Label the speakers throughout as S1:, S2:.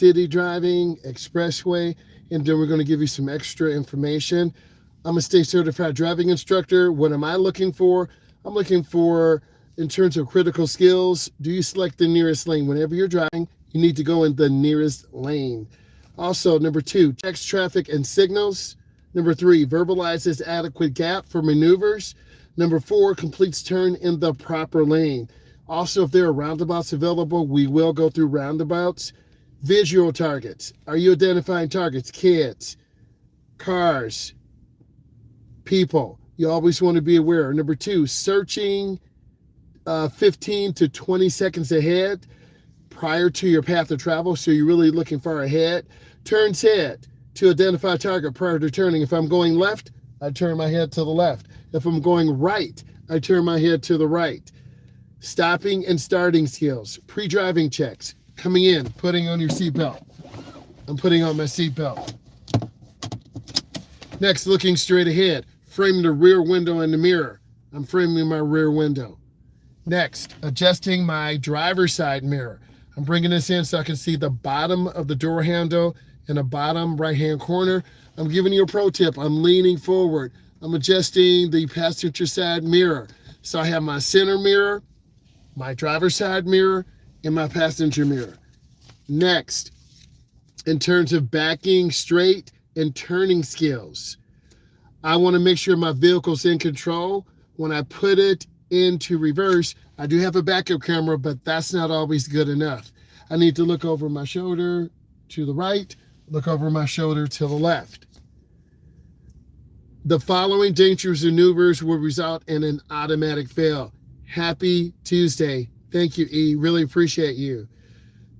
S1: city driving, expressway, and then we're going to give you some extra information. I'm a state certified driving instructor. What am I looking for? I'm looking for, in terms of critical skills, do you select the nearest lane? Whenever you're driving, you need to go in the nearest lane. Also, number 2, checks traffic and signals. Number 3, verbalizes adequate gap for maneuvers. Number 4, completes turn in the proper lane. Also, if there are roundabouts available, we will go through roundabouts. Visual targets. Are you identifying targets? Kids, cars, people. You always want to be aware. Number 2, searching 15 to 20 seconds ahead prior to your path of travel, so you're really looking far ahead. Turns head to identify target prior to turning. If I'm going left, I turn my head to the left. If I'm going right, I turn my head to the right. Stopping and starting skills, pre-driving checks, coming in, putting on your seatbelt. I'm putting on my seatbelt. Next, looking straight ahead, framing the rear window in the mirror. I'm framing my rear window. Next, adjusting my driver's side mirror. I'm bringing this in so I can see the bottom of the door handle in the bottom right-hand corner. I'm giving you a pro tip. I'm leaning forward. I'm adjusting the passenger side mirror. So I have my center mirror, my driver's side mirror, and my passenger mirror. Next, in terms of backing straight and turning skills, I want to make sure my vehicle's in control. When I put it into reverse, I do have a backup camera, but that's not always good enough. I need to look over my shoulder to the right, look over my shoulder to the left. The following dangerous maneuvers will result in an automatic fail. Happy Tuesday. Thank you, E. Really appreciate you.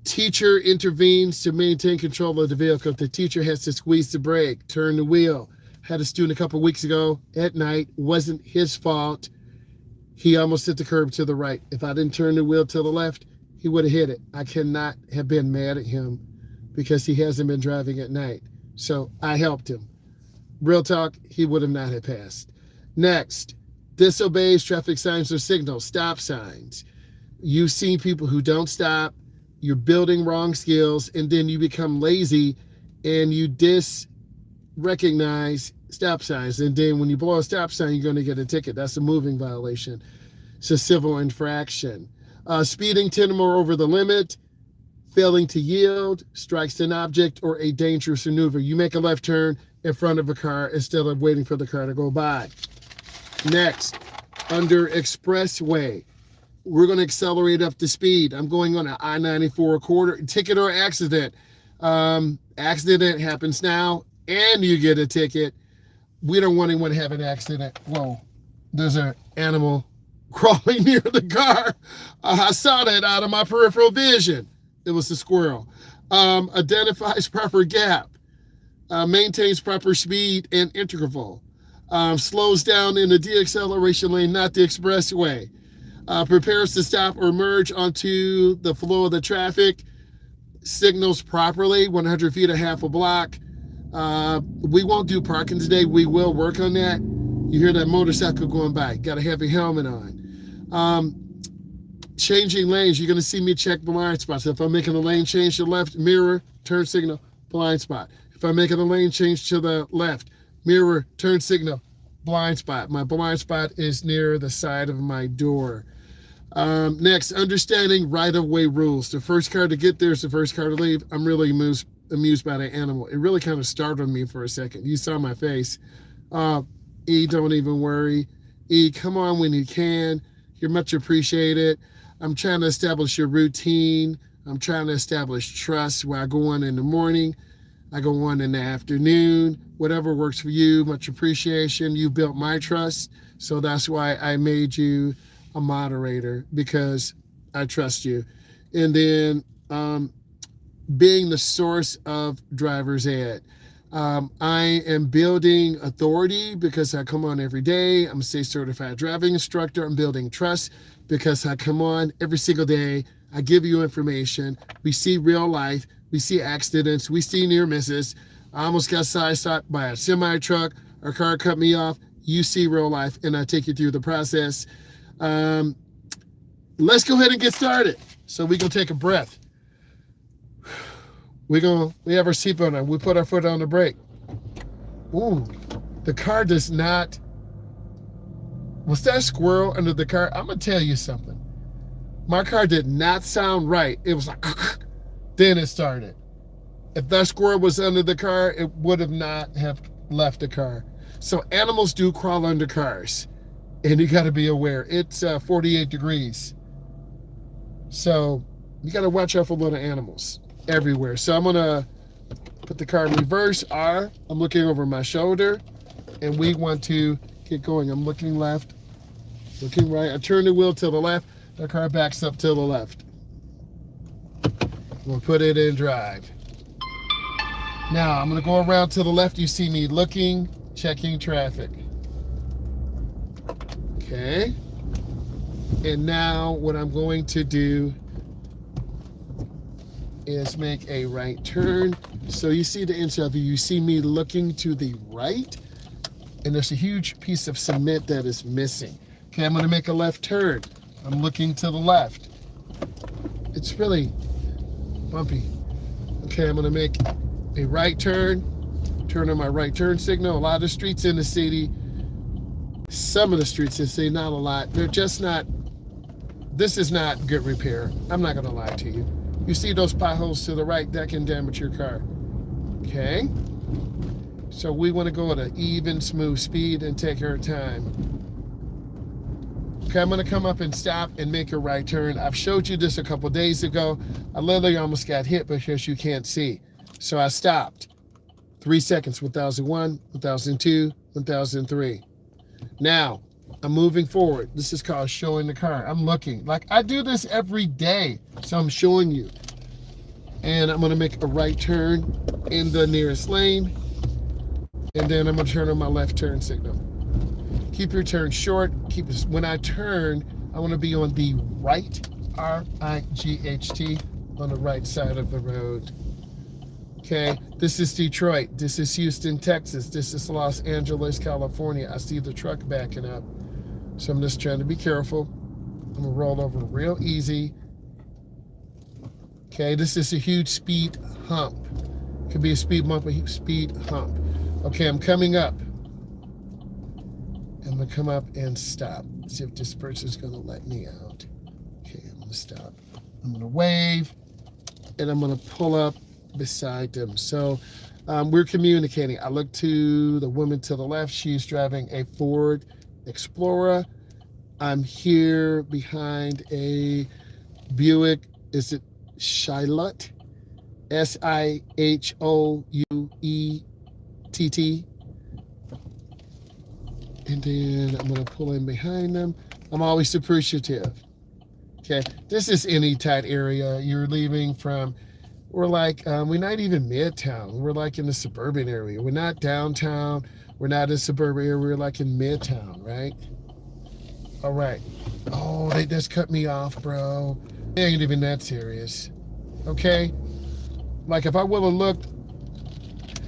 S1: Teacher intervenes to maintain control of the vehicle. The teacher has to squeeze the brake, turn the wheel. Had a student a couple of weeks ago at night. Wasn't his fault. He almost hit the curb to the right. If I didn't turn the wheel to the left, he would have hit it. I cannot have been mad at him because he hasn't been driving at night. So I helped him. Real talk, he would have not have passed. Next, disobeys traffic signs or signals, stop signs. You've seen people who don't stop. You're building wrong skills, and then you become lazy and you recognize stop signs. And then when you blow a stop sign, you're going to get a ticket. That's a moving violation. It's a civil infraction. Speeding 10 or more over the limit, failing to yield, strikes an object, or a dangerous maneuver. You make a left turn in front of a car instead of waiting for the car to go by. Next, under Expressway, we're going to accelerate up the speed. I'm going on an I-94 quarter, ticket or accident. Accident happens now, and you get a ticket. We don't want anyone to have an accident. Whoa, there's an animal crawling near the car. I saw that out of my peripheral vision. It was a squirrel. Identifies proper gap. Maintains proper speed and interval. Slows down in the de-acceleration lane, not the expressway. Prepares to stop or merge onto the flow of the traffic. Signals properly, 100 feet, a half a block. We won't do parking today. We will work on that. You hear that motorcycle going by. Got to have a helmet on. Changing lanes. You're going to see me check blind spots. If I'm making a lane change to the left, mirror, turn signal, blind spot. If I'm making a lane change to the left, mirror, turn signal, blind spot. My blind spot is near the side of my door. Next, understanding right-of-way rules. The first car to get there is the first car to leave. I'm really amused by the animal. It really kind of startled me for a second. You saw my face. E, don't even worry. E, come on when you can. You're much appreciated. I'm trying to establish your routine. I'm trying to establish trust where I go on in the morning. I go on in the afternoon, whatever works for you, much appreciation. You built my trust, so that's why I made you a moderator, because I trust you. And then being the source of driver's ed. I am building authority because I come on every day. I'm a state certified driving instructor. I'm building trust because I come on every single day. I give you information. We see real life. We see accidents. We see near misses. I almost got sideswiped by a semi truck. A car cut me off. You see real life, and I take you through the process. Let's go ahead and get started. So we're going to take a breath. We have our seatbelt on. We put our foot on the brake. Ooh, the car does not. Was that squirrel under the car? I'm gonna tell you something. My car did not sound right. It was like, then it started. If that squirrel was under the car, it would have not have left the car. So animals do crawl under cars, and you got to be aware. It's 48 degrees. So you got to watch out for little animals everywhere. So I'm gonna put the car in reverse R. I'm looking over my shoulder, and we want to get going. I'm looking left, looking right. I turn the wheel to the left. The car backs up to the left. We'll put it in drive. Now I'm gonna go around to the left. You see me looking, checking traffic. Okay. And now what I'm going to do is make a right turn. So you see the inside view, you see me looking to the right, and there's a huge piece of cement that is missing. Okay, I'm gonna make a left turn. I'm looking to the left. It's really bumpy. Okay, I'm gonna make a right turn on my right turn signal. A lot of streets in the city, some of the streets in the city, not a lot, they're just not, this is not good repair. I'm not gonna lie to you. You see those potholes to the right, that can damage your car. Okay, so we want to go at an even, smooth speed and take our time. Okay, I'm gonna come up and stop and make a right turn. I've showed you this a couple days ago. I literally almost got hit because you can't see. So I stopped. 3 seconds, 1001, 1002, 1003. Now, I'm moving forward. This is called showing the car. I'm looking. Like I do this every day. So I'm showing you. And I'm gonna make a right turn in the nearest lane. And then I'm gonna turn on my left turn signal. Keep your turn short. When I turn, I want to be on the right, R-I-G-H-T, on the right side of the road. Okay, this is Detroit. This is Houston, Texas. This is Los Angeles, California. I see the truck backing up. So I'm just trying to be careful. I'm gonna roll over real easy. Okay, this is a huge speed hump. Could be a speed bump, a speed hump. Okay, I'm coming up. I'm gonna come up and stop. See if this person's gonna let me out. Okay, I'm gonna stop. I'm gonna wave, and I'm gonna pull up beside them. So we're communicating. I look to the woman to the left. She's driving a Ford Explorer. I'm here behind a Buick. Is it Shilott? S-I-H-O-U-E-T-T. And then I'm gonna pull in behind them. I'm always appreciative. Okay, this is any tight area. You're leaving from, we're like, we're not even midtown. We're like in the suburban area. We're not downtown. We're not in suburban area. We're like in midtown, right? All right. Oh, they just cut me off, bro. They ain't even that serious. Okay? Like if I would have looked,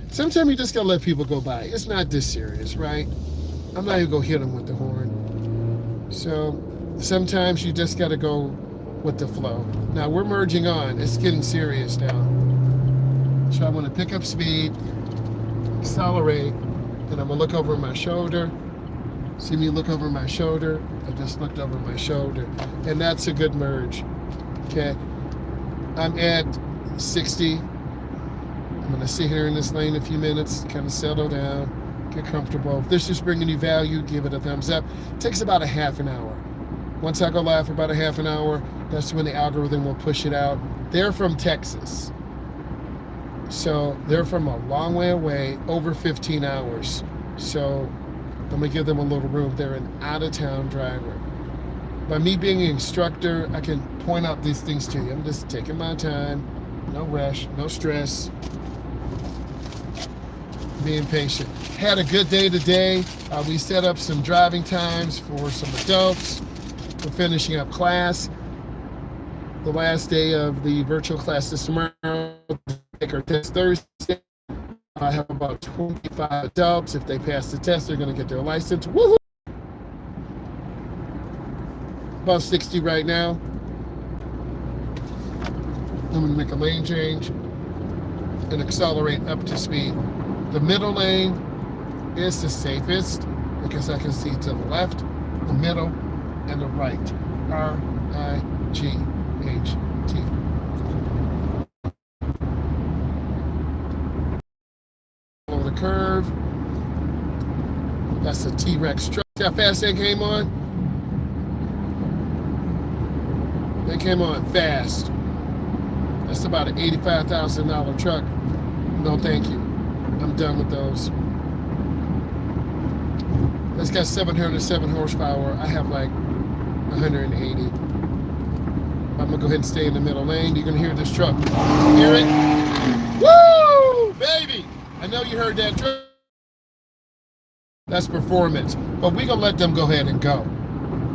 S1: sometimes you just gotta let people go by. It's not this serious, right? I'm not even gonna hit them with the horn. So sometimes you just gotta go with the flow. Now we're merging on. It's getting serious now. So I'm gonna pick up speed, accelerate, and I'm gonna look over my shoulder. See me look over my shoulder? I just looked over my shoulder. And that's a good merge. Okay. I'm at 60. I'm gonna sit here in this lane a few minutes, kind of settle down, get comfortable. If this is bringing you value, give it a thumbs up. It takes about a half an hour. Once I go live for about a half an hour, that's when the algorithm will push it out. They're from Texas. So they're from a long way away, over 15 hours. So I'm gonna give them a little room. They're an out-of-town driver. By me being an instructor, I can point out these things to you. I'm just taking my time, no rush, no stress, being patient. Had a good day today. We set up some driving times for some adults. We're finishing up class. The last day of the virtual class is tomorrow. Take our test Thursday. I have about 25 adults. If they pass the test, they're going to get their license. Woohoo! About 60 right now. I'm going to make a lane change. and accelerate up to speed. The middle lane is the safest because I can see to the left, the middle, and the right. R-I-G-H-T. Over the curve. That's a T-Rex truck. See how fast they came on? They came on fast. That's about an $85,000 truck. No, thank you. I'm done with those. That's got 707 horsepower. I have like 180. I'm gonna go ahead and stay in the middle lane. You're gonna hear this truck. Hear it? Woo, baby! I know you heard that truck. That's performance. But we're gonna let them go ahead and go.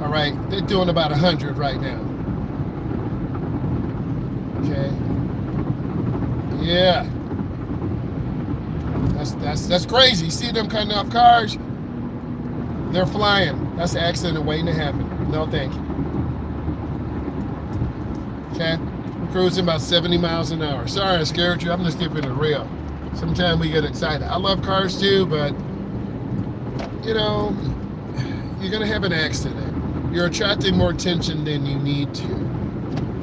S1: All right, they're doing about 100 right now. Okay. Yeah. That's crazy. See them cutting off cars? They're flying. That's an accident waiting to happen. No, thank you. Okay? We're cruising about 70 miles an hour. Sorry I scared you. I'm just keeping it real. Sometimes we get excited. I love cars too, but you know, you're gonna have an accident. You're attracting more attention than you need to.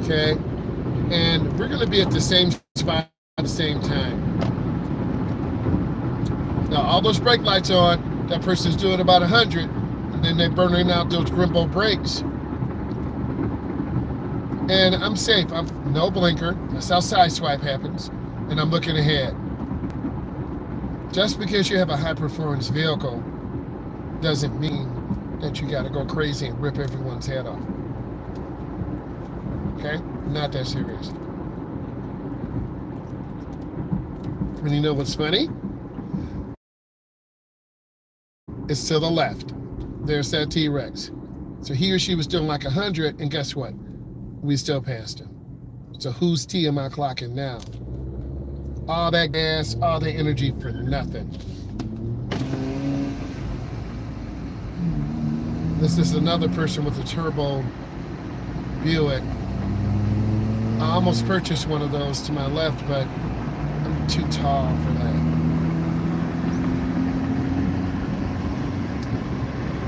S1: Okay? And we're gonna be at the same spot at the same time. Now all those brake lights on, that person's doing about 100, and then they're burning out those Grimbo brakes. And I'm safe. I'm no blinker. That's how side swipe happens. And I'm looking ahead. Just because you have a high performance vehicle doesn't mean that you gotta go crazy and rip everyone's head off. Okay? Not that serious. And you know what's funny? It's to the left. There's that T-Rex. So he or she was doing like 100, and guess what? We still passed him. So whose T am I clocking now? All that gas, all that energy for nothing. This is another person with a turbo Buick. I almost purchased one of those to my left, but I'm too tall for that.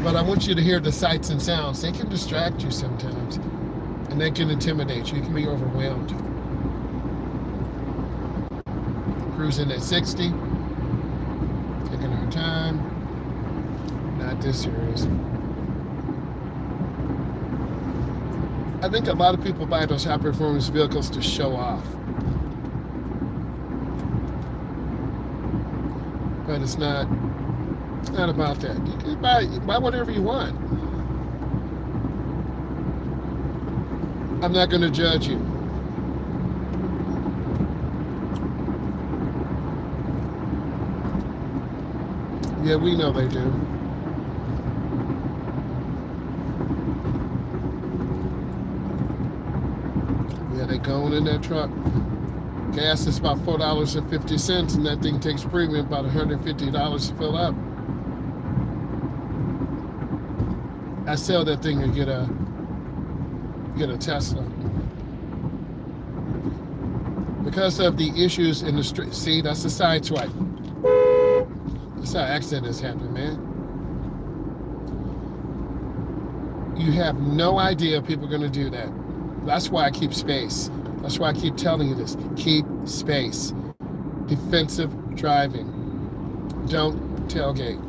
S1: But I want you to hear the sights and sounds. They can distract you sometimes, and they can intimidate you. You can be overwhelmed. Cruising at 60, taking our time. Not this serious. I think a lot of people buy those high performance vehicles to show off. But it's not about that. You can buy whatever you want. I'm not going to judge you. Yeah, we know they do. Yeah, they going in that truck. Gas is about $4.50, and that thing takes premium about $150 to fill up. I sell that thing and get a Tesla. Because of the issues in the street. See, that's a side swipe. That's how accidents happen, man. You have no idea people are going to do that. That's why I keep space. That's why I keep telling you this. Keep space. Defensive driving. Don't tailgate.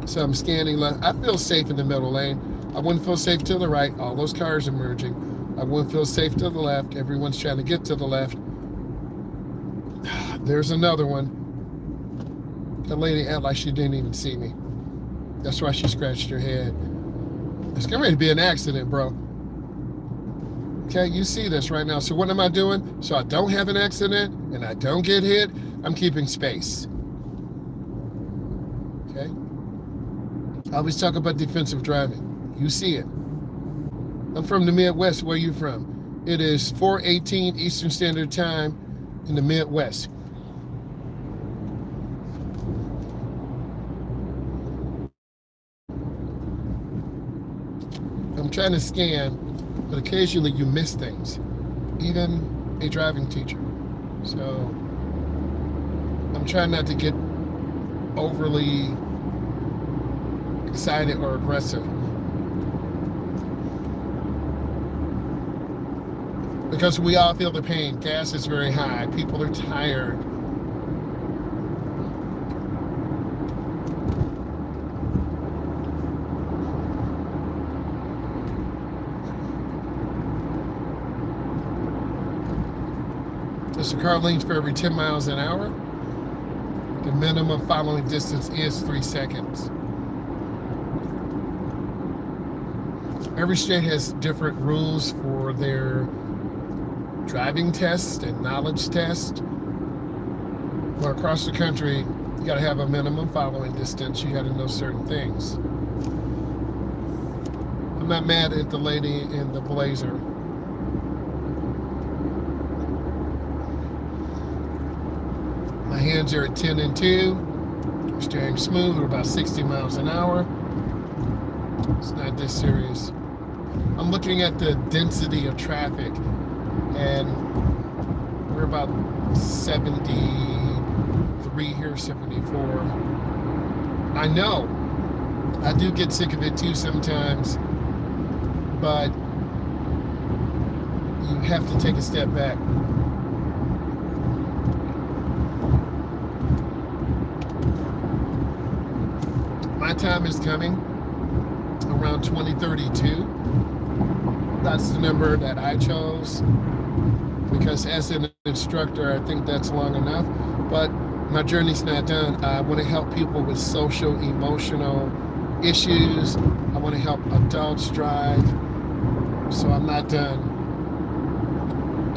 S1: So I'm scanning left. I feel safe in the middle lane. I wouldn't feel safe to the right. All those cars are merging. I wouldn't feel safe to the left. Everyone's trying to get to the left. There's another one. The lady acted like she didn't even see me. That's why she scratched her head. It's getting ready to be an accident, bro. Okay, you see this right now. So what am I doing? So I don't have an accident and I don't get hit. I'm keeping space. Okay? I always talk about defensive driving. You see it. I'm from the Midwest. Where are you from? It is 4:18 Eastern Standard Time in the Midwest. I'm trying to scan, but occasionally you miss things, even a driving teacher. So I'm trying not to get overly excited or aggressive, because we all feel the pain. Gas is very high. People are tired. There's a car lanes for every 10 miles an hour. The minimum following distance is 3 seconds. Every state has different rules for their driving test and knowledge test. But across the country, you got to have a minimum following distance. You got to know certain things. I'm not mad at the lady in the blazer. My hands are at 10 and 2. Steering smooth. We're about 60 miles an hour. It's not this serious. I'm looking at the density of traffic, and we're about 73 here, 74. I know I do get sick of it too sometimes, but you have to take a step back. My time is coming around 2032. That's the number that I chose, because as an instructor, I think that's long enough. But my journey's not done. I want to help people with social, emotional issues. I want to help adults drive. So I'm not done.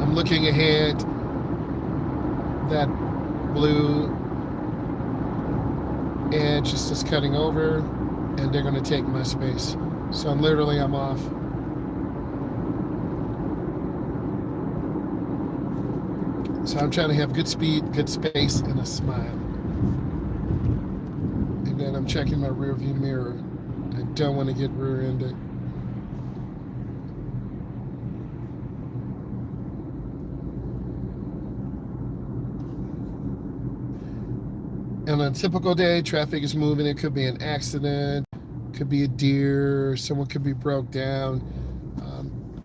S1: I'm looking ahead. That blue edge is just cutting over, and they're going to take my space. So I'm off. So I'm trying to have good speed, good space, and a smile. And then I'm checking my rear view mirror. I don't want to get rear-ended. And on a typical day, traffic is moving. It could be an accident, could be a deer, someone could be broke down.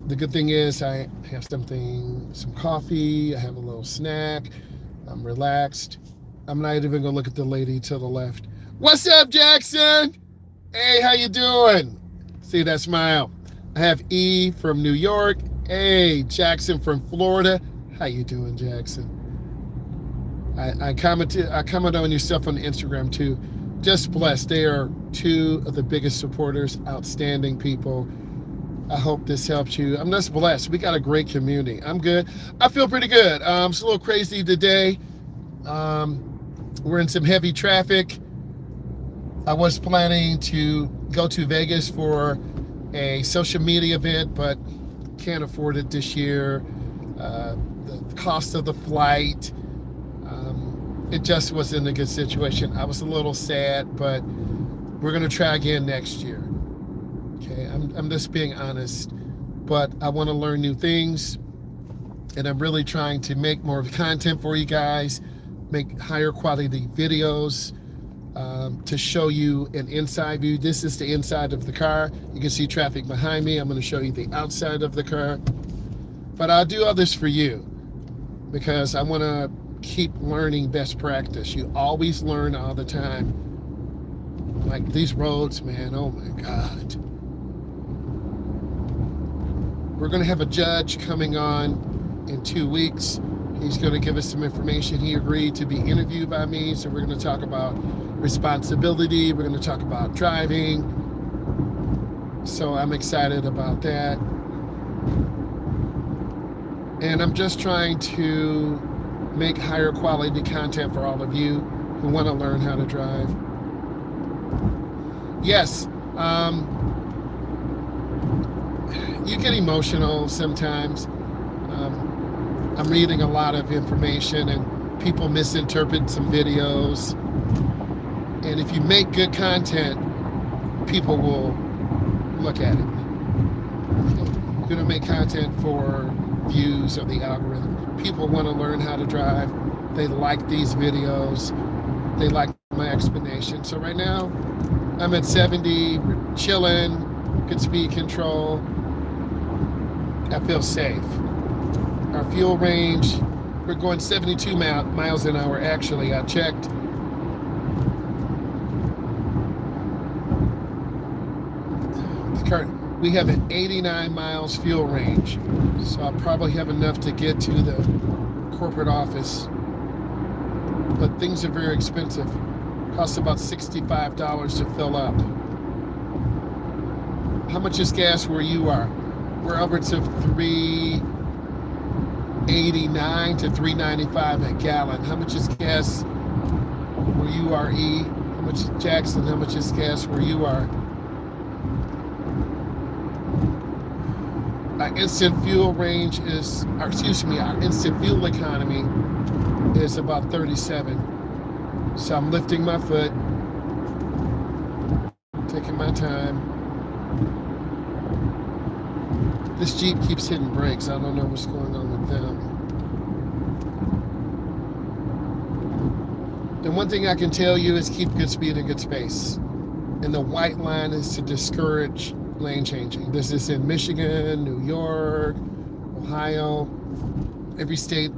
S1: The good thing is I have some coffee, I have a little snack, I'm relaxed. I'm not even gonna look at the lady to the left. What's up, Jackson? Hey, how you doing? See that smile? I have E from New York. Hey, Jackson from Florida. How you doing, Jackson? I comment on your stuff on Instagram too. Just blessed. They are two of the biggest supporters, outstanding people. I hope this helps you. I'm just blessed. We got a great community. I'm good. I feel pretty good. It's a little crazy today. We're in some heavy traffic. I was planning to go to Vegas for a social media event, but can't afford it this year. The cost of the flight, it just wasn't a good situation. I was a little sad, but we're going to try again next year. Okay, I'm just being honest, but I want to learn new things, and I'm really trying to make more content for you guys, make higher quality videos to show you an inside view. This is the inside of the car. You can see traffic behind me. I'm going to show you the outside of the car, but I'll do all this for you because I want to keep learning best practice. You always learn all the time. Like these roads, man, oh my God. We're going to have a judge coming on in 2 weeks. He's going to give us some information. He agreed to be interviewed by me, so we're going to talk about responsibility. We're going to talk about driving. So I'm excited about that. And I'm just trying to make higher quality content for all of you who want to learn how to drive. Yes, you get emotional sometimes. I'm reading a lot of information and people misinterpret some videos. And if you make good content, people will look at it. You're going to make content for views of the algorithm. People want to learn how to drive. They like these videos. They like my explanation. So right now, I'm at 70, we're chilling, good speed control. I feel safe. Our fuel range, we're going 72 miles an hour. Actually, I checked. The current, we have an 89 miles fuel range, so I'll probably have enough to get to the corporate office. But things are very expensive. Costs about $65 to fill up. How much is gas where you are? We're upwards of $3.89 to $3.95 a gallon. How much is gas where you are, E? How much is Jackson? How much is gas where you are? Our instant fuel range is, or excuse me, our instant fuel economy is about 37. So I'm lifting my foot, taking my time. This Jeep keeps hitting brakes. I don't know what's going on with them. The one thing I can tell you is keep good speed and good space. And the white line is to discourage lane changing. This is in Michigan, New York, Ohio. Every state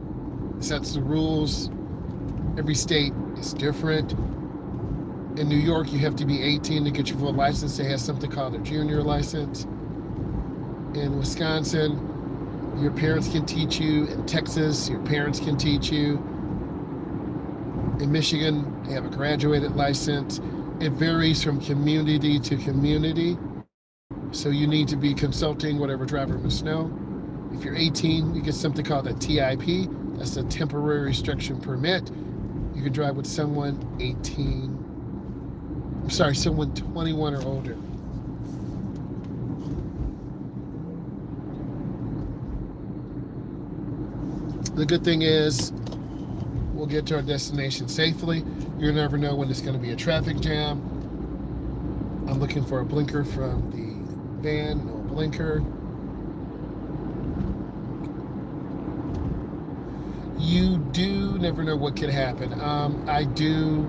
S1: sets the rules. Every state is different. In New York, you have to be 18 to get your full license. They have something called a junior license. In Wisconsin, your parents can teach you. In Texas, your parents can teach you. In Michigan, they have a graduated license. It varies from community to community. So you need to be consulting whatever driver must know. If you're 18, you get something called a TIP. That's a temporary restriction permit. You can drive with someone 21 or older. The good thing is we'll get to our destination safely. You never know when it's going to be a traffic jam. I'm looking for a blinker from the van, no blinker. You do never know what could happen. I do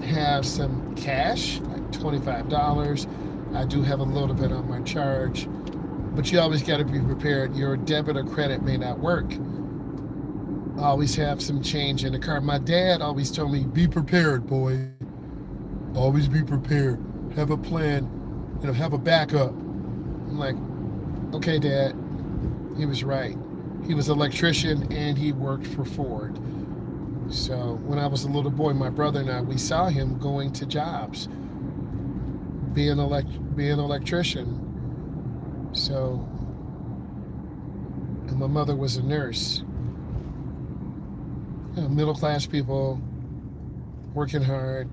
S1: have some cash, like $25. I do have a little bit on my charge, but you always got to be prepared. Your debit or credit may not work. I always have some change in the car. My dad always told me, be prepared, boy. Always be prepared. Have a plan, have a backup. I'm like, okay, Dad. He was right. He was an electrician and he worked for Ford. So when I was a little boy, my brother and I, we saw him going to jobs, being an electrician. So, and my mother was a nurse. Middle-class people, working hard,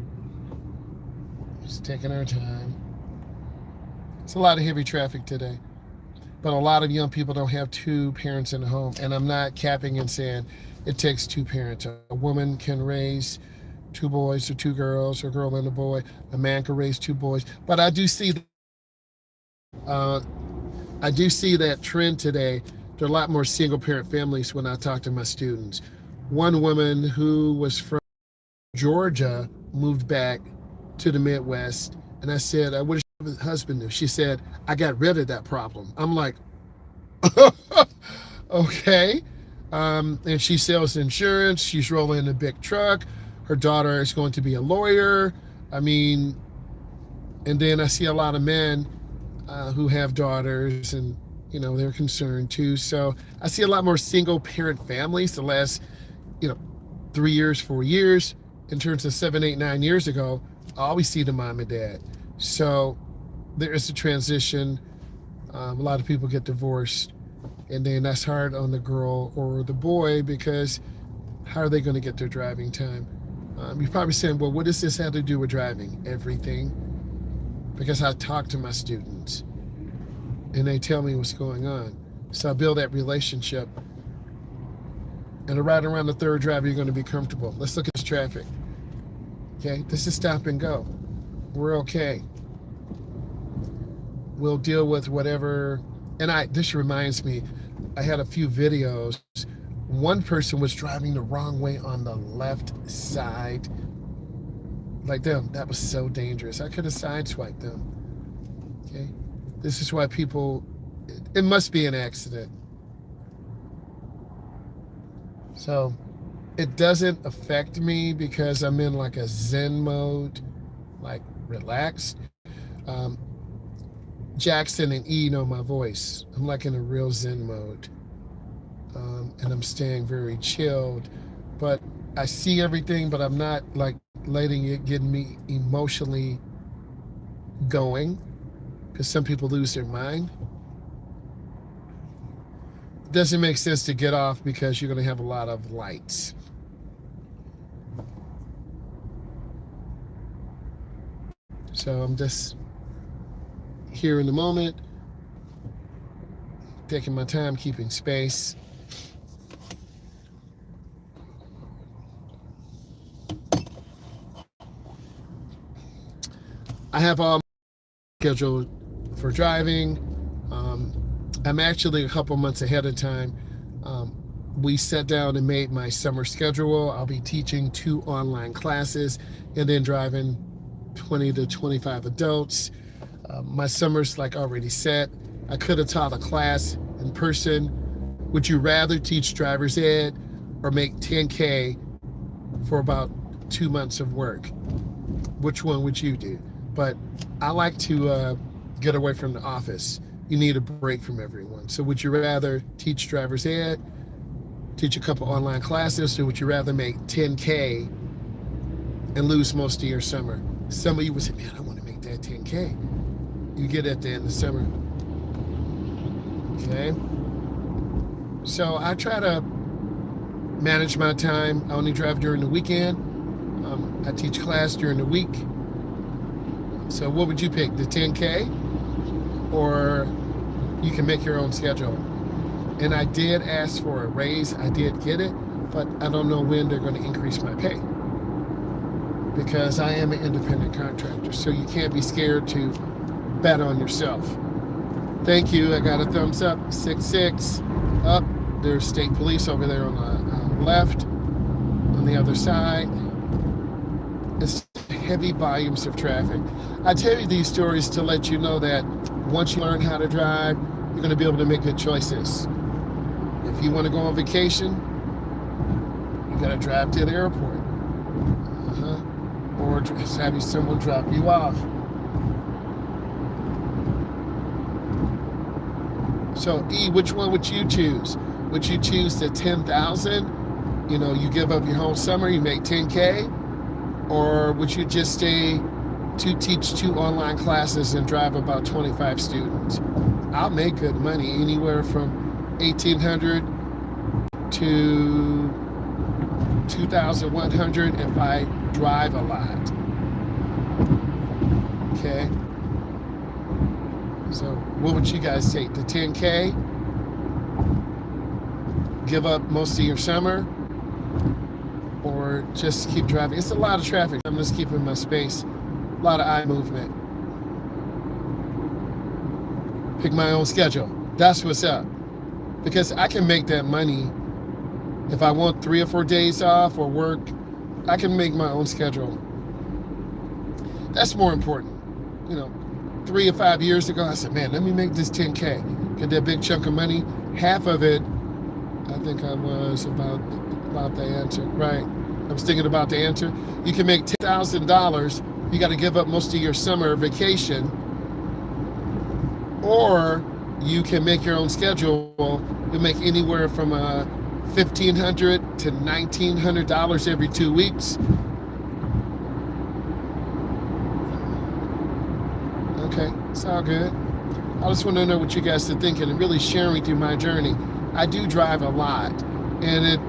S1: just taking our time. It's a lot of heavy traffic today. But a lot of young people don't have two parents in the home. And I'm not capping and saying it takes two parents. A woman can raise two boys or two girls, or a girl and a boy. A man can raise two boys. But I do see that trend today. There are a lot more single-parent families when I talk to my students. One woman who was from Georgia moved back to the Midwest, and I said, what does your husband do? She said, I got rid of that problem. I'm like, okay. And she sells insurance. She's rolling a big truck. Her daughter is going to be a lawyer. And then I see a lot of men who have daughters, and they're concerned too. So I see a lot more single parent families the last 3 years, 4 years. In terms of 7, 8, 9 years ago, I always see the mom and dad. So there is a transition. A lot of people get divorced, and then that's hard on the girl or the boy, because how are they going to get their driving time? You're probably saying, well, what does this have to do with driving? Everything. Because I talk to my students and they tell me what's going on. So I build that relationship. And right around the third drive, you're going to be comfortable. Let's look at this traffic. Okay, this is stop and go. We're okay. We'll deal with whatever And this reminds me, I had a few videos. One person was driving the wrong way on the left side. Like them, that was so dangerous. I could have sideswiped them. Okay, this is why people. It must be an accident. So it doesn't affect me because I'm in like a Zen mode, like relaxed. Um, Jackson and E know my voice. I'm like in a real Zen mode, and I'm staying very chilled. But I see everything, but I'm not like letting it get me emotionally going, because some people lose their mind. It doesn't make sense to get off because you're going to have a lot of lights. So I'm just here in the moment, taking my time, keeping space. I have all scheduled for driving. I'm actually a couple months ahead of time. We sat down and made my summer schedule. I'll be teaching 2 online classes and then driving 20 to 25 adults. My summer's like already set. I could have taught a class in person. Would you rather teach driver's ed or make 10K for about 2 months of work? Which one would you do? But I like to get away from the office. You need a break from everyone. So would you rather teach driver's ed, teach a couple online classes, or would you rather make 10K and lose most of your summer? Some of you would say, man, I want to make that 10K. You get it at the end of the summer. Okay? So I try to manage my time. I only drive during the weekend. I teach class during the week. So what would you pick, the 10K? Or you can make your own schedule? And I did ask for a raise. I did get it, but I don't know when they're going to increase my pay, because I am an independent contractor. So you can't be scared to bet on yourself. Thank you. I got a thumbs up. 6-6 up. There's state police over there on the left. On the other side, it's heavy volumes of traffic. I tell you these stories to let you know that once you learn how to drive, you're going to be able to make good choices. If you want to go on vacation, you got to drive to the airport. Or just have someone drop you off. So E, which one would you choose? Would you choose the 10,000? You give up your whole summer, you make 10K? Or would you just stay to teach 2 online classes and drive about 25 students? I'll make good money, anywhere from $1,800 to $2,100 if I drive a lot. Okay. So what would you guys take? The 10K? Give up most of your summer? Or just keep driving? It's a lot of traffic. I'm just keeping my space. A lot of eye movement. Pick my own schedule. That's what's up. Because I can make that money. If I want 3 or 4 days off or work, I can make my own schedule. That's more important. 3 or 5 years ago, I said, man, let me make this 10K. Get that big chunk of money. Half of it, I think I was about the answer, right? I was thinking about the answer. You can make $10,000. You got to give up most of your summer vacation. Or you can make your own schedule. You make anywhere from $1,500 to $1,900 every 2 weeks. Okay, it's all good. I just want to know what you guys are thinking and really sharing through my journey. I do drive a lot, and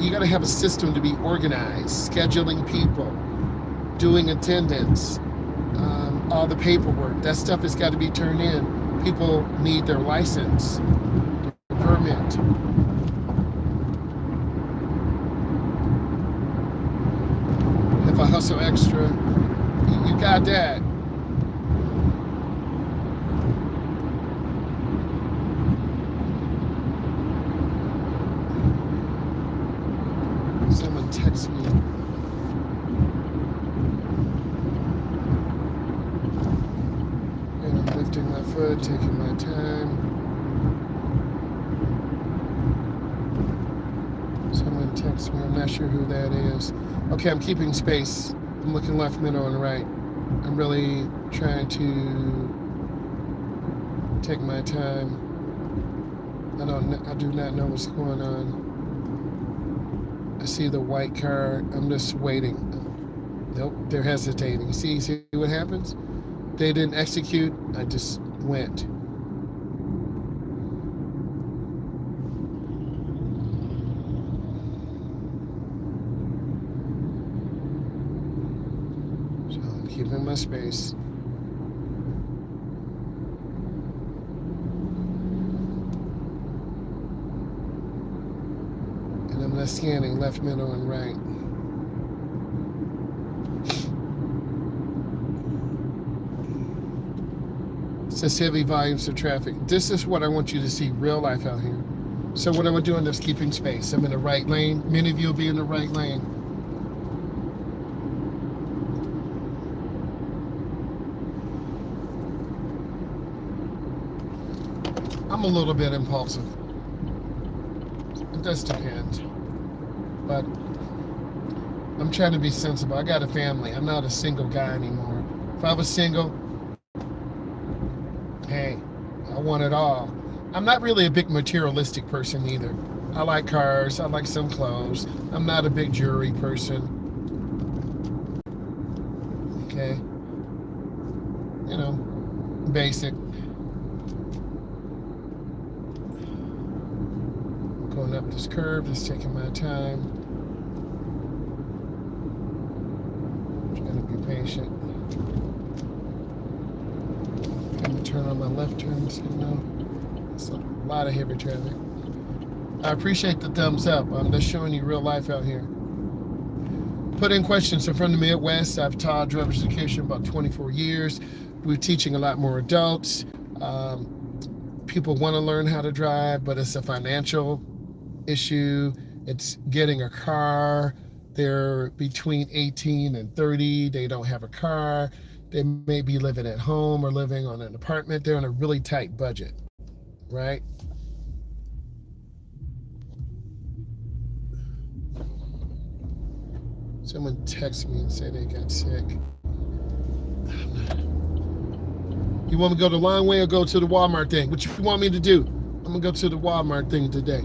S1: you got to have a system to be organized, scheduling people, doing attendance, all the paperwork. That stuff has got to be turned in. People need their license, their permit. If I hustle extra, you got that. Lifting my foot, taking my time. Someone text me, I'm not sure who that is. Okay, I'm keeping space. I'm looking left, middle, and right. I'm really trying to take my time. I do not know what's going on. I see the white car. I'm just waiting. Nope, they're hesitating. See what happens? They didn't execute. I just went. So I'm keeping my space. I'm not scanning left, middle, and right. It says heavy volumes of traffic. This is what I want you to see real life out here. So what I'm doing is keeping space. I'm in the right lane. Many of you will be in the right lane. I'm a little bit impulsive. It does depend. But I'm trying to be sensible. I got a family. I'm not a single guy anymore. If I was single, hey, I want it all. I'm not really a big materialistic person either. I like cars. I like some clothes. I'm not a big jewelry person. Okay. You know, basic. Going up this curve, just taking my time. Trying to be patient. Going to turn on my left turn signal. It's a lot of heavy traffic. I appreciate the thumbs up. I'm just showing you real life out here. Put in questions. So from the Midwest, I've taught driver's education about 24 years. We're teaching a lot more adults. People want to learn how to drive, but it's a financial issue. It's getting a car. They're between 18 and 30. They don't have a car. They may be living at home or living on an apartment. They're on a really tight budget, right? Someone texted me and said they got sick. You want me to go the long way or go to the Walmart thing? What you want me to do? I'm gonna go to the Walmart thing today,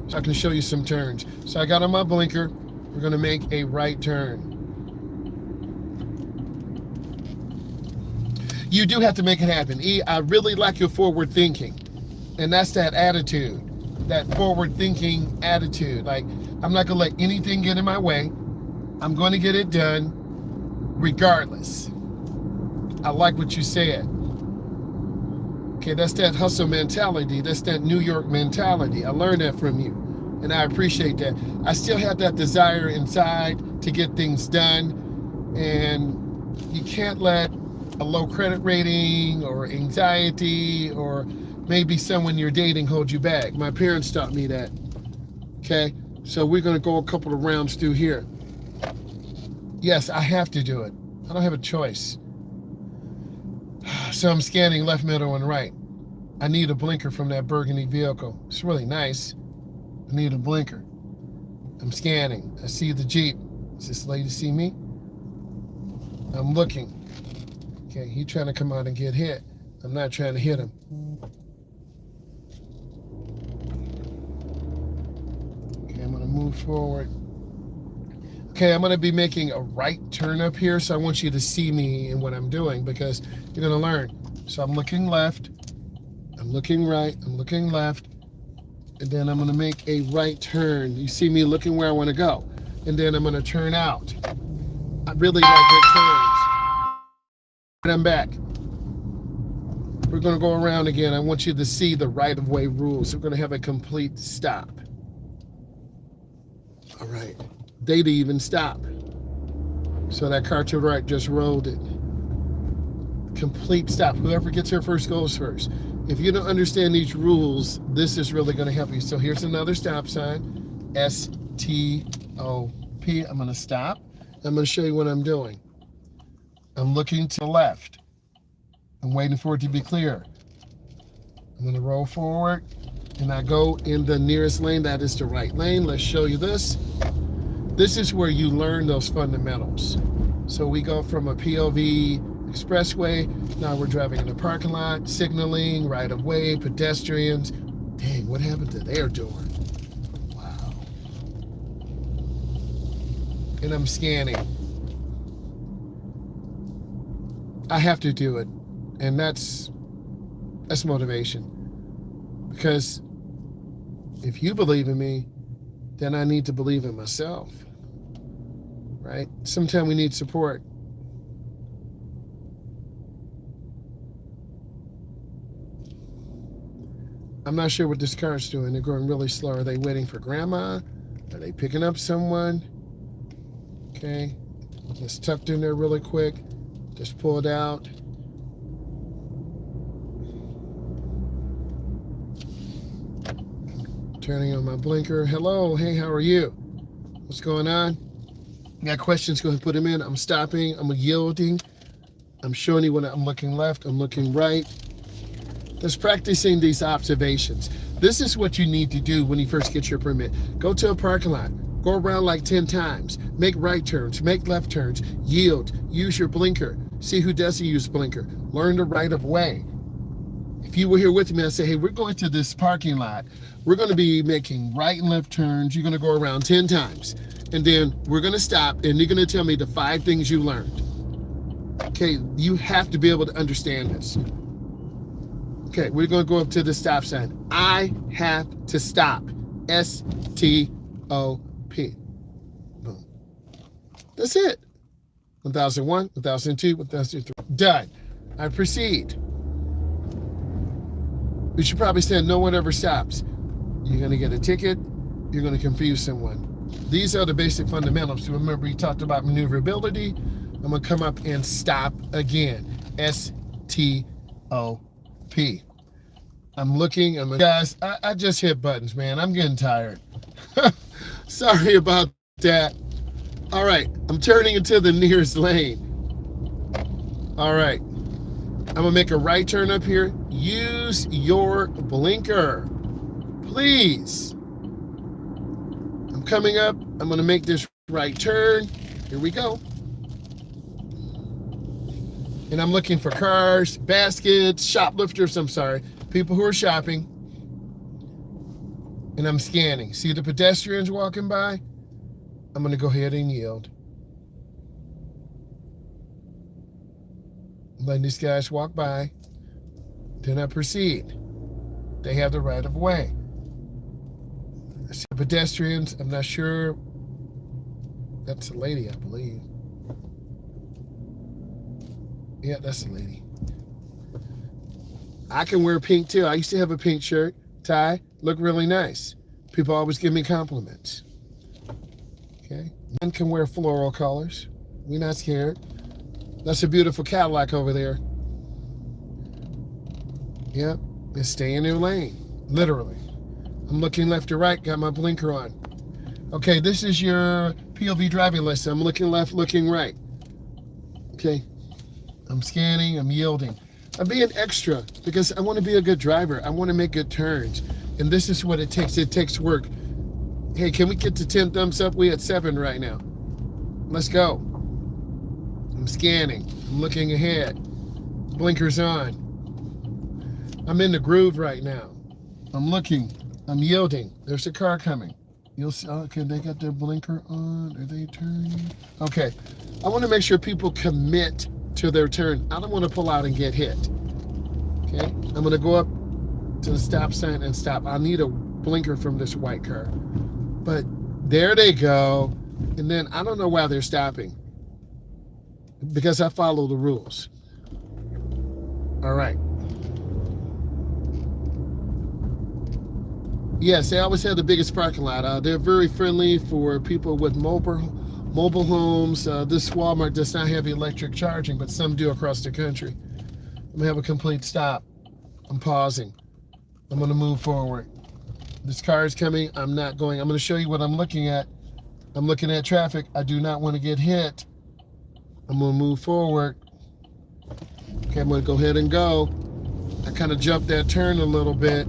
S1: so I can show you some turns. So I got on my blinker. We're gonna make a right turn. You do have to make it happen. I really like your forward thinking, and that's that attitude, that forward thinking attitude. Like, I'm not gonna let anything get in my way. I'm gonna get it done regardless. I like what you said. Okay, that's that hustle mentality. That's that New York mentality. I learned that from you, and I appreciate that. I still have that desire inside to get things done, and you can't let a low credit rating or anxiety or maybe someone you're dating hold you back. My parents taught me that. Okay, so we're gonna go a couple of rounds through here. Yes, I have to do it. I don't have a choice. So I'm scanning left, middle, and right. I need a blinker from that burgundy vehicle. It's really nice. I need a blinker. I'm scanning. I see the Jeep. Does this lady see me? I'm looking. Okay, he's trying to come out and get hit. I'm not trying to hit him. Okay, I'm gonna move forward. Okay, I'm gonna be making a right turn up here, so I want you to see me in what I'm doing because you're gonna learn. So I'm looking left, I'm looking right, I'm looking left, and then I'm gonna make a right turn. You see me looking where I wanna go, and then I'm gonna turn out. I really like good turns. And I'm back. We're gonna go around again. I want you to see the right-of-way rules. We're gonna have a complete stop. All right. They didn't even stop. So that car to the right just rolled it. Complete stop. Whoever gets here first goes first. If you don't understand these rules, this is really going to help you. So here's another stop sign. S-T-O-P. I'm going to stop. I'm going to show you what I'm doing. I'm looking to the left. I'm waiting for it to be clear. I'm going to roll forward, and I go in the nearest lane. That is the right lane. Let's show you this. This is where you learn those fundamentals. So we go from a POV expressway. Now we're driving in the parking lot, signaling, right of way, pedestrians. Dang, what happened to their door? Wow. And I'm scanning. I have to do it. And that's motivation. Because if you believe in me, then I need to believe in myself. Right? Sometimes we need support. I'm not sure what this car's doing. They're going really slow. Are they waiting for grandma? Are they picking up someone? Okay. Just tucked in there really quick. Just pull it out. Turning on my blinker. Hello. Hey, how are you? What's going on? Got questions? Go ahead and put them in. I'm stopping. I'm yielding. I'm showing you when I'm looking left. I'm looking right. Just practicing these observations. This is what you need to do when you first get your permit. Go to a parking lot. Go around like 10 times. Make right turns. Make left turns. Yield. Use your blinker. See who doesn't use blinker. Learn the right of way. If you were here with me, I'd say, hey, we're going to this parking lot. We're going to be making right and left turns. You're going to go around 10 times. And then we're going to stop, and you're going to tell me the 5 things you learned. Okay, you have to be able to understand this. Okay, we're going to go up to the stop sign. I have to stop. S-T-O-P. Boom. That's it. 1001, 1002, 1003. Done. I proceed. We should probably say no one ever stops. You're going to get a ticket. You're going to confuse someone. These are the basic fundamentals. So remember, we talked about maneuverability. I'm going to come up and stop again. S-T-O-P. I'm looking. Guys, I just hit buttons, man. I'm getting tired. Sorry about that. All right. I'm turning into the nearest lane. All right. I'm going to make a right turn up here. Use your blinker. Please. I'm coming up. I'm going to make this right turn. Here we go. And I'm looking for cars, baskets, shoplifters, I'm sorry, people who are shopping. And I'm scanning. See the pedestrians walking by? I'm going to go ahead and yield. Letting these guys walk by. Then I proceed. They have the right of way. I see pedestrians. I'm not sure. That's a lady, I believe. Yeah, that's a lady. I can wear pink too. I used to have a pink shirt, tie, look really nice. People always give me compliments. Okay. Men can wear floral colors. We're not scared. That's a beautiful Cadillac over there. Yep. And stay in your lane. Literally. I'm looking left to right, got my blinker on. Okay, this is your POV driving lesson. I'm looking left, looking right. Okay. I'm scanning, I'm yielding. I'm being extra because I want to be a good driver. I want to make good turns. And this is what it takes. It takes work. Hey, can we get to 10 thumbs up? We at 7 right now. Let's go. I'm scanning. I'm looking ahead. Blinkers on. I'm in the groove right now. I'm looking. I'm yielding. There's a car coming. You'll see. Okay, they got their blinker on. Are they turning? Okay. I want to make sure people commit to their turn. I don't want to pull out and get hit. Okay. I'm going to go up to the stop sign and stop. I need a blinker from this white car. But there they go. And then I don't know why they're stopping. Because I follow the rules. All right. Yes, they always have the biggest parking lot. They're very friendly for people with mobile homes. This Walmart does not have electric charging, but some do across the country. I'm gonna have a complete stop. I'm pausing. I'm gonna move forward. This car is coming. I'm not going. I'm gonna show you what I'm looking at. I'm looking at traffic. I do not want to get hit. I'm gonna move forward. Okay, I'm gonna go ahead and go. I kind of jumped that turn a little bit.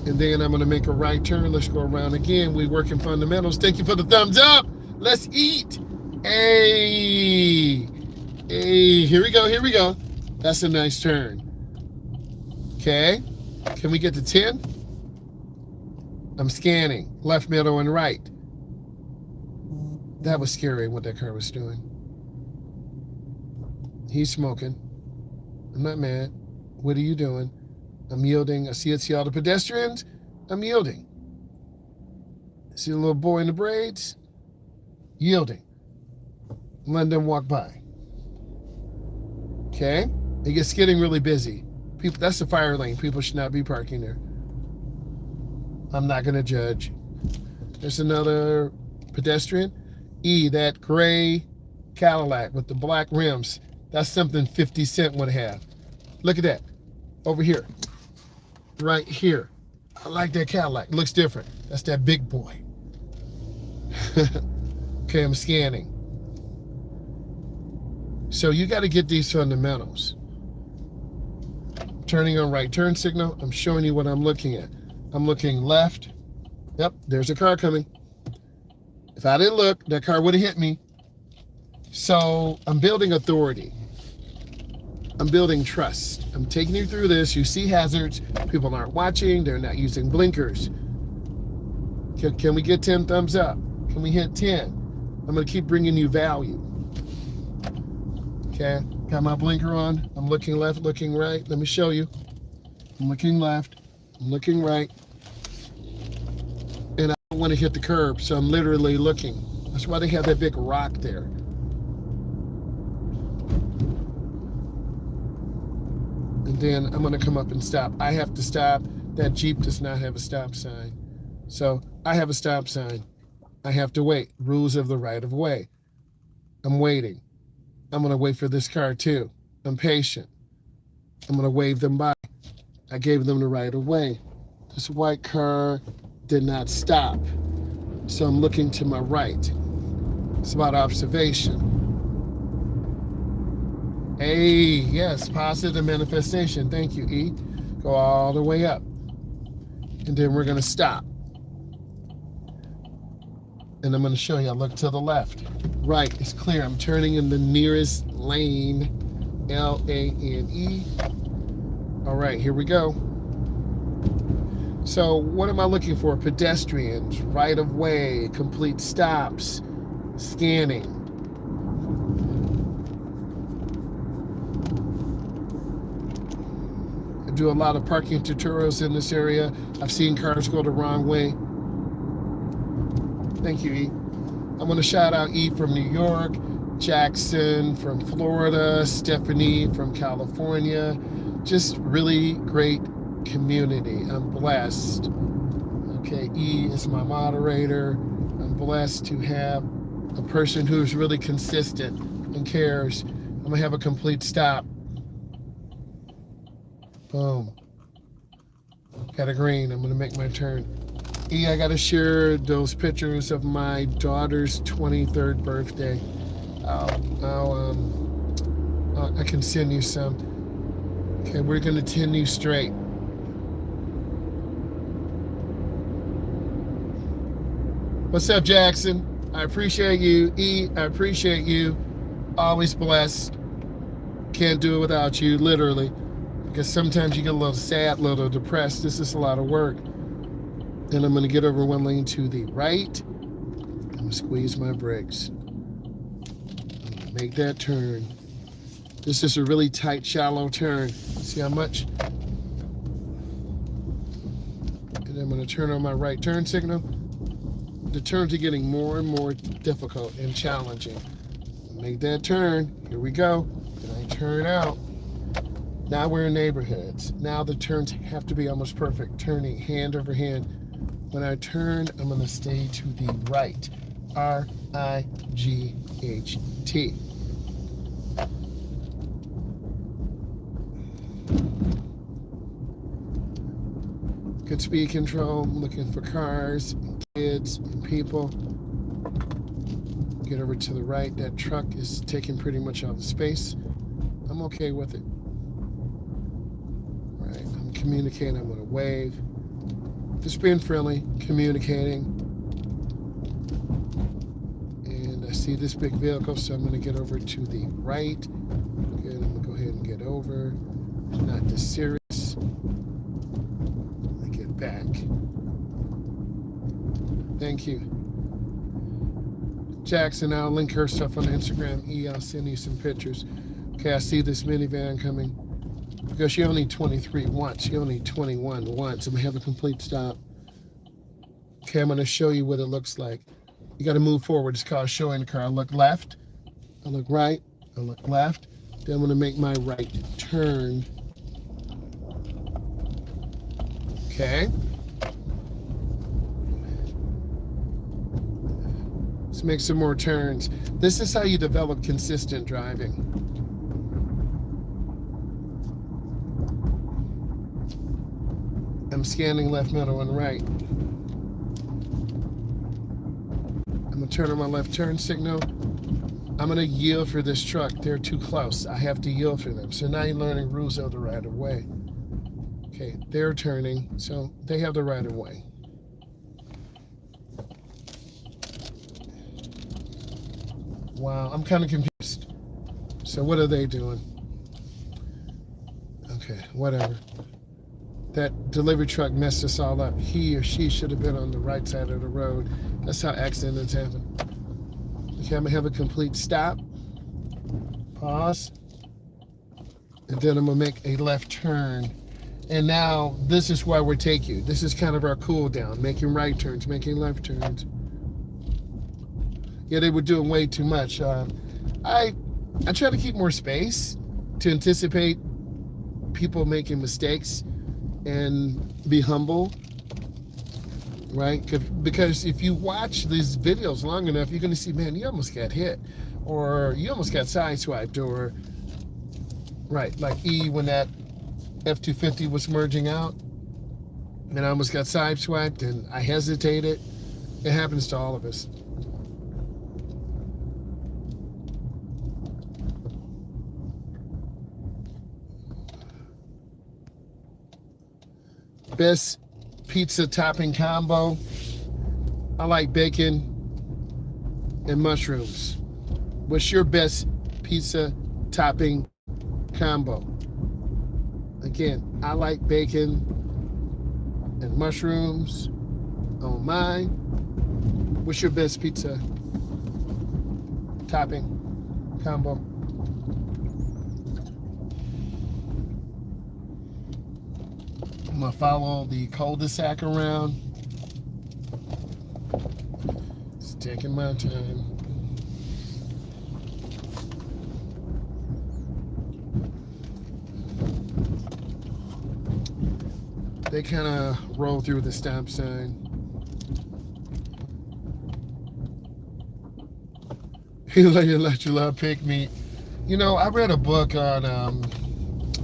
S1: And then I'm gonna make a right turn. Let's go around again. We working fundamentals. Thank you for the thumbs up. Let's eat. Hey, hey, here we go. That's a nice turn. Okay, can we get to 10? I'm scanning, left, middle, and right. That was scary what that car was doing. He's smoking. I'm not mad. What are you doing? I'm yielding. I see all the pedestrians. I'm yielding. See the little boy in the braids? Yielding. Letting them walk by. Okay? It gets getting really busy. People, that's the fire lane. People should not be parking there. I'm not going to judge. There's another pedestrian. That gray Cadillac with the black rims. That's something 50 Cent would have. Look at that. Over here. Right here. I like that Cadillac. It looks different. That's that big boy. Okay, I'm scanning. So you got to get these fundamentals. Turning on right turn signal. I'm showing you what I'm looking at. I'm looking left. Yep, there's a car coming. If I didn't look, that car would have hit me. So I'm building authority. I'm building trust. I'm taking you through this. You see hazards. People aren't watching. They're not using blinkers. Can we get 10 thumbs up? Can we hit 10? I'm going to keep bringing you value. Okay, got my blinker on. I'm looking left, looking right. Let me show you. I'm looking left. I'm looking right. And I don't want to hit the curb, so I'm literally looking. That's why they have that big rock there. And then I'm going to come up and stop. I have to stop. That Jeep does not have a stop sign. So I have a stop sign. I have to wait. Rules of the right of way. I'm waiting. I'm going to wait for this car too. I'm patient. I'm going to wave them by. I gave them the right of way. This white car did not stop. So I'm looking to my right. It's about observation. Hey, yes, positive manifestation. Thank you, E. Go all the way up. And then we're going to stop. And I'm going to show you. I look to the left. Right, it's clear. I'm turning in the nearest lane. L-A-N-E. All right, here we go. So what am I looking for? Pedestrians, right of way, complete stops, scanning. I do a lot of parking tutorials in this area. I've seen cars go the wrong way. Thank you, E. I want to shout out E from New York, Jackson from Florida, Stephanie from California. Just really great community. I'm blessed. Okay, E is my moderator. I'm blessed to have a person who's really consistent and cares. I'm going to have a complete stop. Boom. Got a green. I'm going to make my turn. E, I got to share those pictures of my daughter's 23rd birthday. I can send you some. Okay, we're going to 10 you straight. What's up, Jackson? I appreciate you. E, I appreciate you. Always blessed. Can't do it without you, literally. Because sometimes you get a little sad, a little depressed. This is a lot of work. And I'm going to get over one lane to the right. I'm going to squeeze my brakes. I'm going to make that turn. This is a really tight, shallow turn. See how much? And I'm going to turn on my right turn signal. The turns are getting more and more difficult and challenging. Make that turn. Here we go. And I turn out. Now we're in neighborhoods. Now the turns have to be almost perfect. Turning hand over hand. When I turn, I'm going to stay to the right. R-I-G-H-T. Good speed control. I'm looking for cars, and kids, and people. Get over to the right. That truck is taking pretty much all the space. I'm okay with it. Right, I'm communicating, I'm gonna wave. Just being friendly, communicating. And I see this big vehicle, so I'm gonna get over to the right. Good, I'm gonna go ahead and get over. It's not this serious. Let me get back. Thank you. Jackson, I'll link her stuff on Instagram. I'll send you some pictures. Okay, I see this minivan coming. Because you only need 23 once. You only need 21 once. I'm going to have a complete stop. Okay, I'm going to show you what it looks like. You got to move forward. It's called showing the car. I look left. I look right. I look left. Then I'm going to make my right turn. Okay. Let's make some more turns. This is how you develop consistent driving. I'm scanning left, middle, and right. I'm gonna turn on my left turn signal. I'm gonna yield for this truck. They're too close. I have to yield for them. So now you're learning rules of the right of way. Okay, they're turning, so they have the right of way. Wow, I'm kind of confused. So what are they doing? Okay, whatever. That delivery truck messed us all up. He or she should have been on the right side of the road. That's how accidents happen. Okay, I'm gonna have a complete stop. Pause. And then I'm gonna make a left turn. And now this is where we take you. This is kind of our cool down, making right turns, making left turns. Yeah, they were doing way too much. I try to keep more space to anticipate people making mistakes and be humble, right? Because if you watch these videos long enough, you're going to see, man, you almost got hit, or you almost got sideswiped, or right, like when that F-250 was merging out, and I almost got sideswiped, and I hesitated. It happens to all of us. Best pizza topping combo. I like bacon and mushrooms. What's your best pizza topping combo? Again, I like bacon and mushrooms on mine. What's your best pizza topping combo? I'm gonna follow the cul-de-sac around. Just taking my time. They kind of roll through the stop sign. You let your love pick me. You know, I read a book on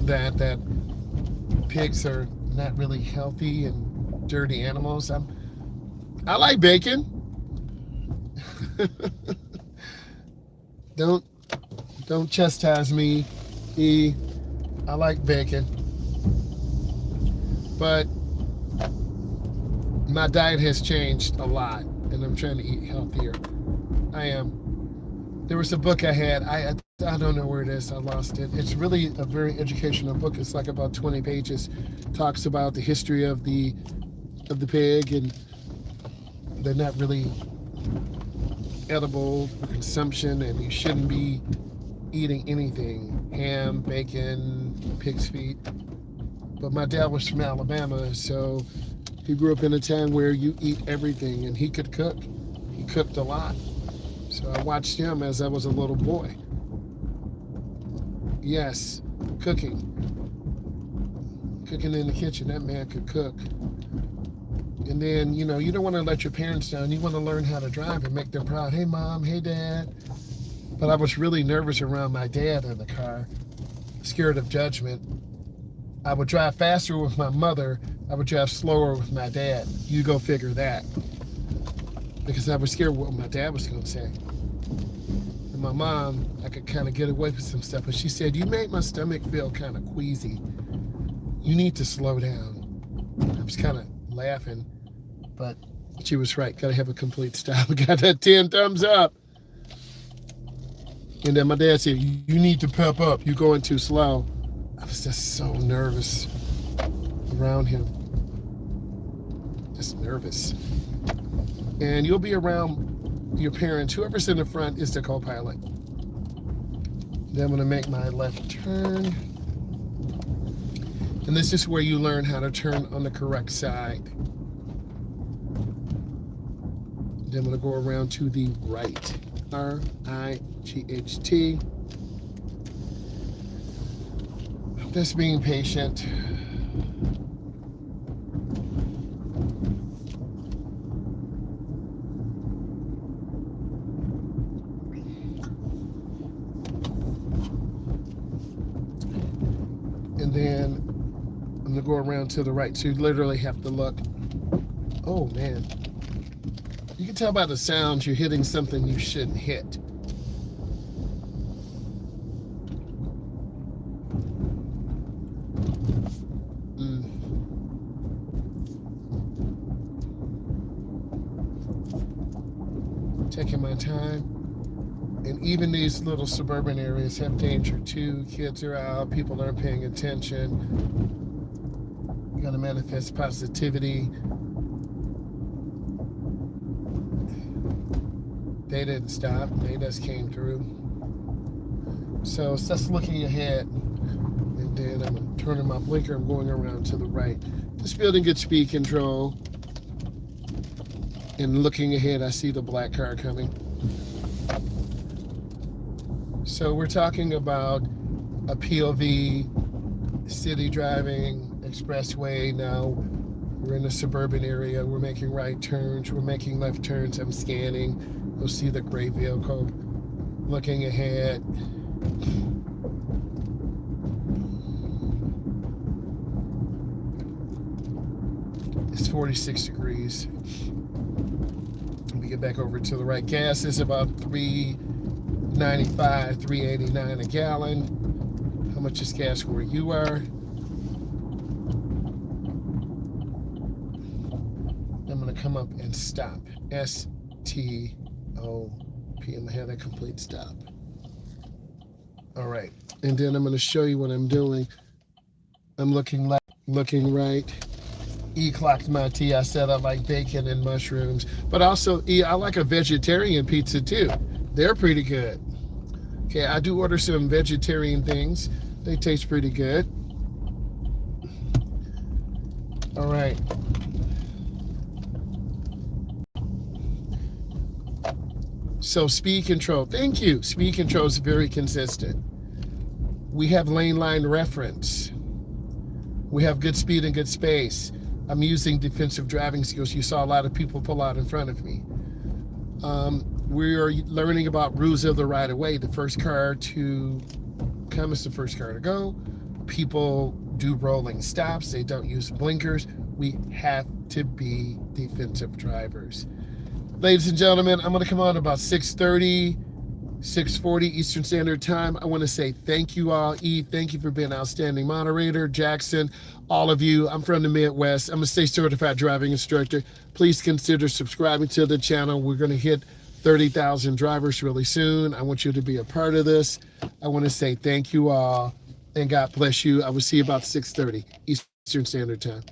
S1: that pigs are not really healthy and dirty animals. I like bacon. Don't chastise me. I like bacon. But my diet has changed a lot, and I'm trying to eat healthier. I am. There was a book I had. I don't know where it is. I lost it. It's really a very educational book. It's like about 20 pages. Talks about the history of the pig, and they're not really edible for consumption, and you shouldn't be eating anything. Ham, bacon, pig's feet. But my dad was from Alabama, so he grew up in a town where you eat everything, and he could cook. He cooked a lot. So I watched him as I was a little boy. Yes, cooking. Cooking in the kitchen, that man could cook. And then, you know, you don't want to let your parents down. You want to learn how to drive and make them proud. Hey, Mom, hey, Dad. But I was really nervous around my dad in the car, scared of judgment. I would drive faster with my mother. I would drive slower with my dad. You go figure that. Because I was scared what my dad was going to say. And my mom, I could kind of get away with some stuff, but she said, you make my stomach feel kind of queasy. You need to slow down. I was kind of laughing, but she was right. Got to have a complete stop. Got that 10 thumbs up. And then my dad said, you need to pep up. You're going too slow. I was just so nervous around him. Just nervous. And you'll be around your parents. Whoever's in the front is the co-pilot. Then I'm going to make my left turn. And this is where you learn how to turn on the correct side. Then I'm going to go around to the right. R-I-G-H-T. Just being patient. And then I'm going to go around to the right. So you literally have to look. Oh, man. You can tell by the sounds you're hitting something you shouldn't hit. Taking my time. And even these little suburban areas have danger too. Kids are out, people aren't paying attention. You gotta manifest positivity. They didn't stop, they just came through. So it's just looking ahead. And then I'm turning my blinker, I'm going around to the right. Just building good speed control. And looking ahead, I see the black car coming. So we're talking about a POV, city driving, expressway. Now we're in a suburban area. We're making right turns. We're making left turns. I'm scanning. You'll see the gray vehicle looking ahead. It's 46 degrees. Let me get back over to the right. Gas is about $3.95, $3.89 a gallon. How much is gas where you are? I'm going to come up and stop. S-T-O-P. I'm going to have that complete stop. All right. And then I'm going to show you what I'm doing. I'm looking left, looking right. E clocked my tea. I said I like bacon and mushrooms, but also I like a vegetarian pizza too. They're pretty good. Okay, I do order some vegetarian things. They taste pretty good. All right. So speed control. Thank you. Speed control is very consistent. We have lane line reference. We have good speed and good space. I'm using defensive driving skills. You saw a lot of people pull out in front of me. We are learning about rules of the right of way. The first car to come is the first car to go. People do rolling stops. They don't use blinkers. We have to be defensive drivers. Ladies and gentlemen, I'm going to come on about 6:30, 6:40 Eastern Standard Time. I want to say thank you all. Thank you for being an outstanding moderator. Jackson, all of you. I'm from the Midwest. I'm a state certified driving instructor. Please consider subscribing to the channel. We're going to hit 30,000 drivers really soon. I want you to be a part of this. I want to say thank you all, and God bless you. I will see you about 6:30 Eastern Standard Time.